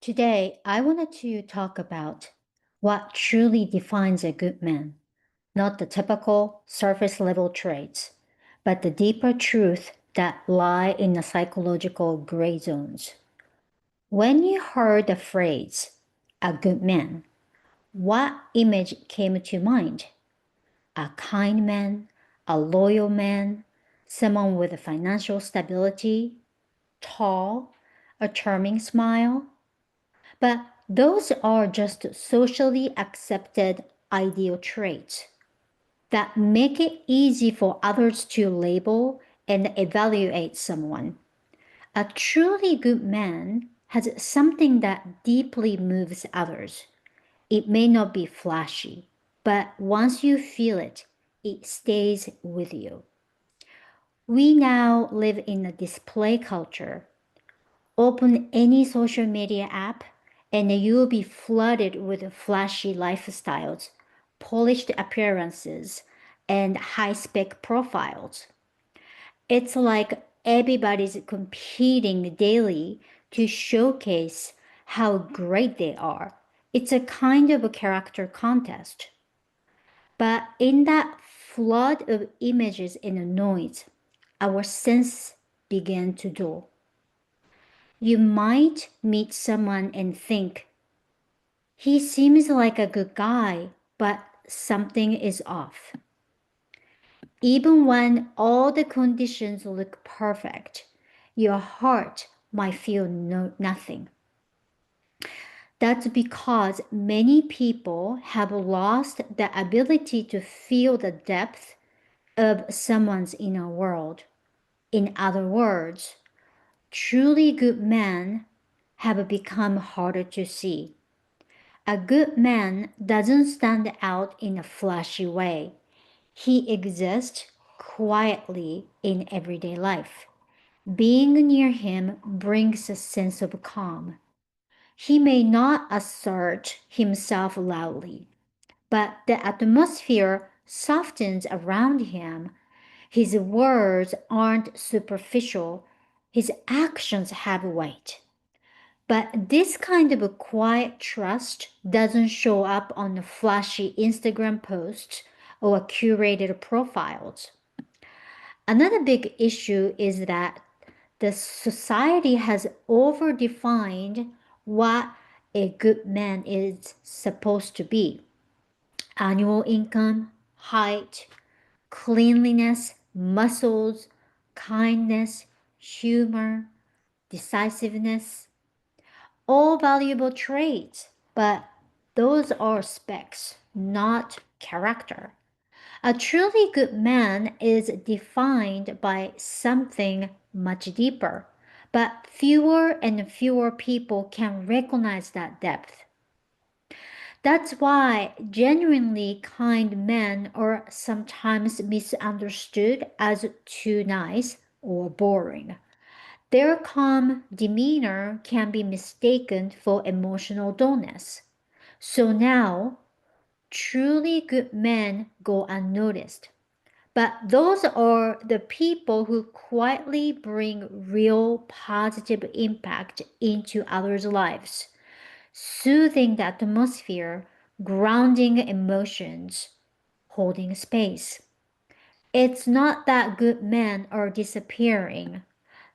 Today, I wanted to talk about what truly defines a good man, not the typical surface level traits, but the deeper truth that lie in the psychological gray zones. When you heard the phrase, a good man, what image came to mind? A kind man, a loyal man, someone with financial stability, tall, a charming smile? But those are just socially accepted ideal traits that make it easy for others to label and evaluate someone. A truly good man has something that deeply moves others. It may not be flashy, but once you feel it, it stays with you. We now live in a display culture. Open any social media app and you'll be flooded with flashy lifestyles, polished appearances, and high spec profiles. It's like everybody's competing daily to showcase how great they are. It's a kind of a character contest. But in that flood of images and noise, our sense began to dull. You might meet someone and think, he seems like a good guy, but something is off. Even when all the conditions look perfect, your heart might feel nothing. That's because many people have lost the ability to feel the depth of someone's inner world. In other words, truly good men have become harder to see. A good man doesn't stand out in a flashy way. He exists quietly in everyday life. Being near him brings a sense of calm. He may not assert himself loudly, but the atmosphere softens around him. His words aren't superficial, his actions have weight. But this kind of a quiet trust doesn't show up on the flashy Instagram posts or curated profiles. Another big issue is that the society has overdefined what a good man is supposed to be. Annual income, height, cleanliness, muscles, kindness, humor, decisiveness, all valuable traits, but those are specs, not character. A truly good man is defined by something much deeper, but fewer and fewer people can recognize that depth. That's why genuinely kind men are sometimes misunderstood as too nice or boring. Their calm demeanor can be mistaken for emotional dullness. So now, truly good men go unnoticed. But those are the people who quietly bring real positive impact into others' lives, soothing the atmosphere, grounding emotions, holding space. It's not that good men are disappearing.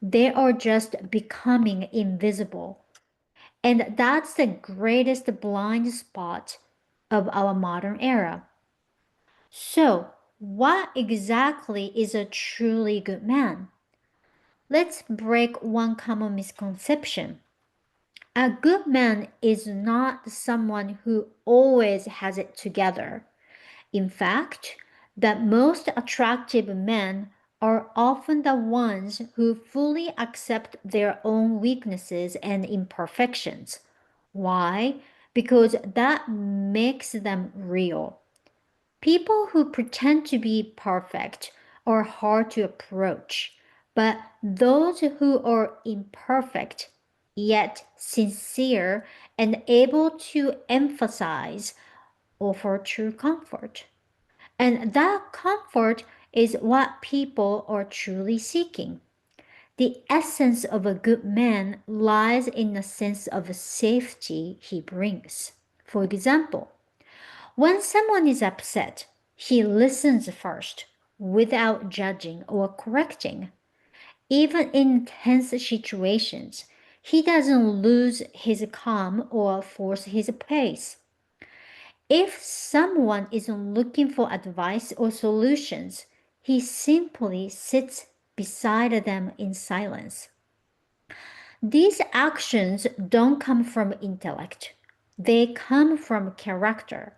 They are just becoming invisible. And that's the greatest blind spot of our modern era. So, what exactly is a truly good man? Let's break one common misconception. A good man is not someone who always has it together. In fact, the most attractive men are often the ones who fully accept their own weaknesses and imperfections. Why? Because that makes them real. People who pretend to be perfect are hard to approach, but those who are imperfect yet sincere and able to emphasize offer true comfort. And that comfort is what people are truly seeking. The essence of a good man lies in the sense of safety he brings. For example, when someone is upset, he listens first without judging or correcting. Even in tense situations, he doesn't lose his calm or force his pace. If someone isn't looking for advice or solutions, he simply sits beside them in silence. These actions don't come from intellect, they come from character.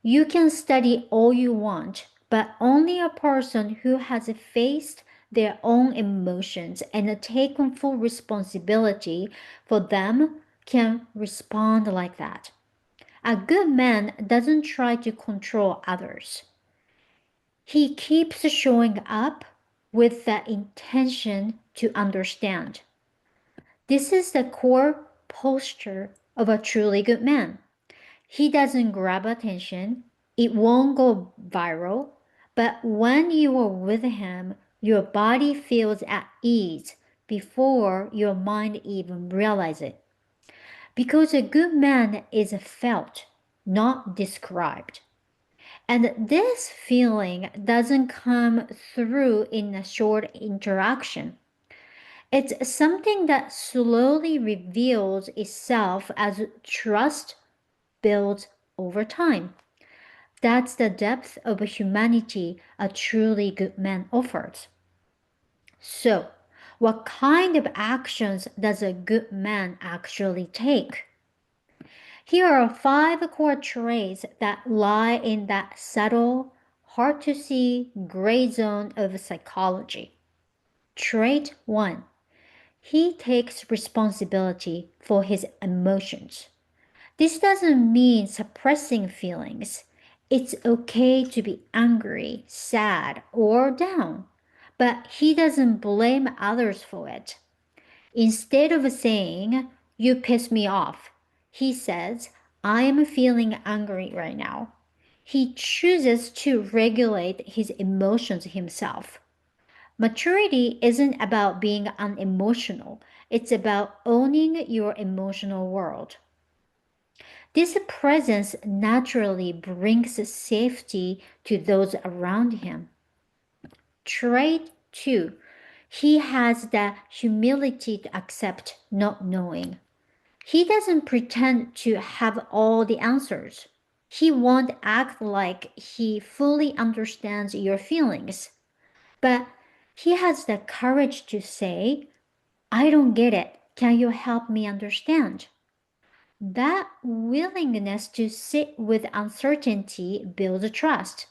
You can study all you want, but only a person who has faced their own emotions and taken full responsibility for them can respond like that. A good man doesn't try to control others. He keeps showing up with the intention to understand. This is the core posture of a truly good man. He doesn't grab attention, it won't go viral, but when you are with him, your body feels at ease before your mind even realizes it. Because a good man is felt, not described. And this feeling doesn't come through in a short interaction. It's something that slowly reveals itself as trust builds over time. That's the depth of humanity a truly good man offers. So, what kind of actions does a good man actually take? Here are 5 core traits that lie in that subtle, hard to see gray zone of psychology. Trait 1. He takes responsibility for his emotions. This doesn't mean suppressing feelings. It's okay to be angry, sad, or down, but he doesn't blame others for it. Instead of saying, "You piss me off," he says, "I am feeling angry right now." He chooses to regulate his emotions himself. Maturity isn't about being unemotional, it's about owning your emotional world. This presence naturally brings safety to those around him. Trait 2. He has the humility to accept not knowing. He doesn't pretend to have all the answers. He won't act like he fully understands your feelings. But he has the courage to say, "I don't get it. Can you help me understand?" That willingness to sit with uncertainty builds trust.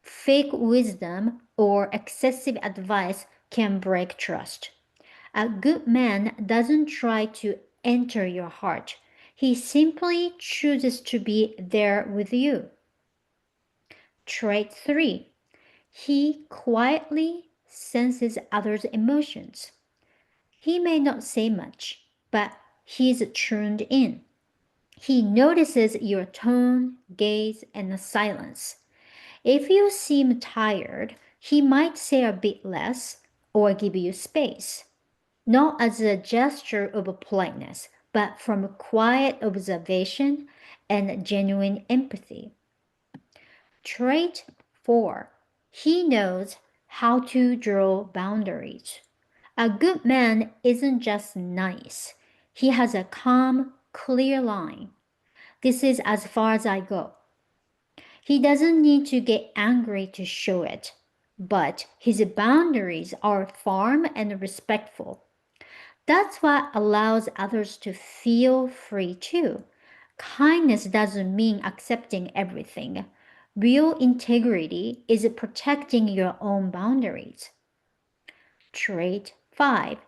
Fake wisdom or excessive advice can break trust. A good man doesn't try to enter your heart. He simply chooses to be there with you. Trait 3. He quietly senses others' emotions. He may not say much, but he's tuned in. He notices your tone, gaze, and silence. If you seem tired, he might say a bit less or give you space. Not as a gesture of politeness, but from quiet observation and genuine empathy. Trait 4. He knows how to draw boundaries. A good man isn't just nice. He has a calm, clear line. "This is as far as I go." He doesn't need to get angry to show it, but his boundaries are firm and respectful. That's what allows others to feel free too. Kindness doesn't mean accepting everything. Real integrity is protecting your own boundaries. Trait 5.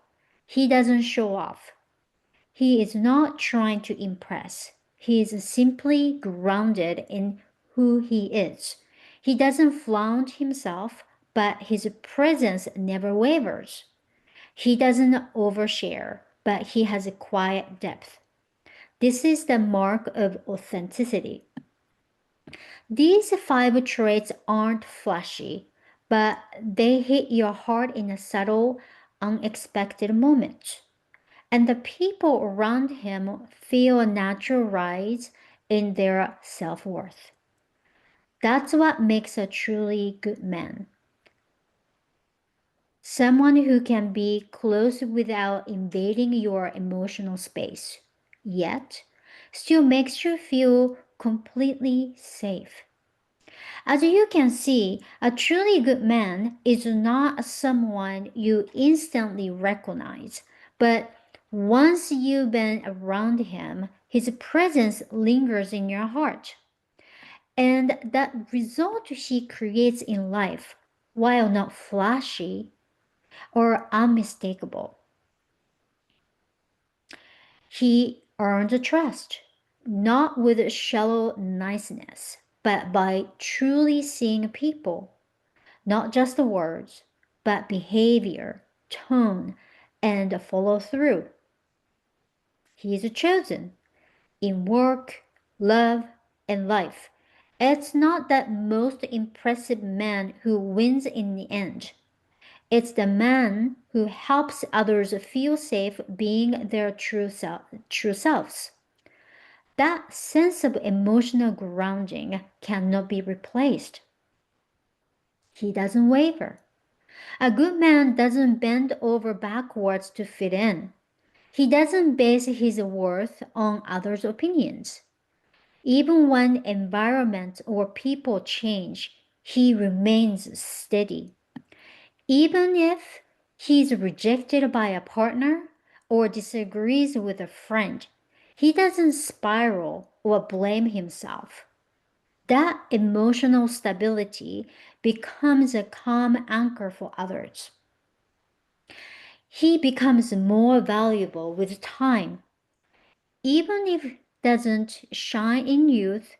He doesn't show off. He is not trying to impress. He is simply grounded in who he is. He doesn't flaunt himself, but his presence never wavers. He doesn't overshare, but he has a quiet depth. This is the mark of authenticity. These 5 traits aren't flashy, but they hit your heart in a subtle, unexpected moments. And the people around him feel a natural rise in their self-worth. That's what makes a truly good man. Someone who can be close without invading your emotional space, yet still makes you feel completely safe. As you can see, a truly good man is not someone you instantly recognize, but once you've been around him, his presence lingers in your heart. And that result he creates in life, while not flashy or unmistakable, he earns trust, not with shallow niceness, but by truly seeing people, not just the words, but behavior, tone, and follow through. He is chosen in work, love, and life. It's not that most impressive man who wins in the end. It's the man who helps others feel safe being their true selves. That sense of emotional grounding cannot be replaced. He doesn't waver. A good man doesn't bend over backwards to fit in. He doesn't base his worth on others' opinions. Even when environment or people change, he remains steady. Even if he's rejected by a partner or disagrees with a friend, he doesn't spiral or blame himself. That emotional stability becomes a calm anchor for others. He becomes more valuable with time. Even if it doesn't shine in youth,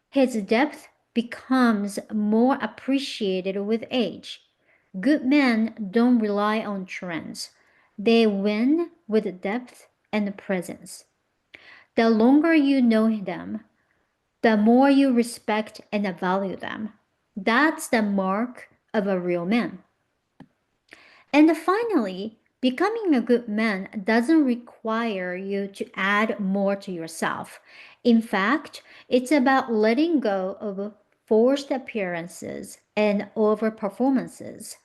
his depth becomes more appreciated with age. Good men don't rely on trends. They win with depth and presence. The longer you know them, the more you respect and value them. That's the mark of a real man. And finally, becoming a good man doesn't require you to add more to yourself. In fact, it's about letting go of forced appearances and over performances.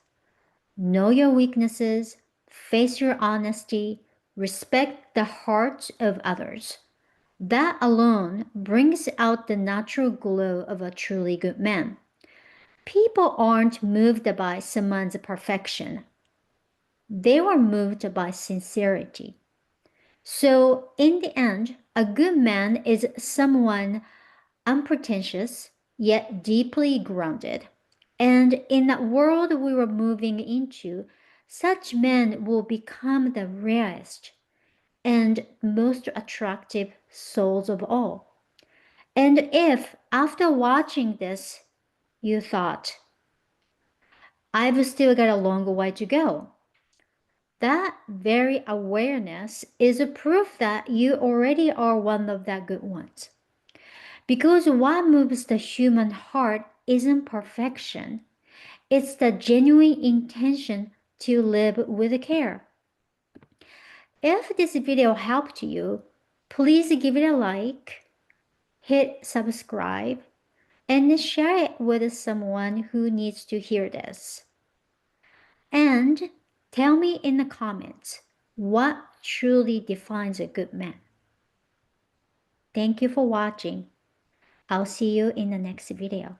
Know your weaknesses, face your honesty, respect the hearts of others. That alone brings out the natural glow of a truly good man. People aren't moved by someone's perfection. They were moved by sincerity. So, in the end, a good man is someone unpretentious yet deeply grounded. And in the world we were moving into, such men will become the rarest and most attractive souls of all. And if after watching this you thought, I've still got a long way to go, that very awareness is a proof that you already are one of the good ones. Because what moves the human heart isn't perfection, it's the genuine intention to live with care. If this video helped you, please give it a like, hit subscribe, and share it with someone who needs to hear this. And tell me in the comments what truly defines a good man. Thank you for watching. I'll see you in the next video.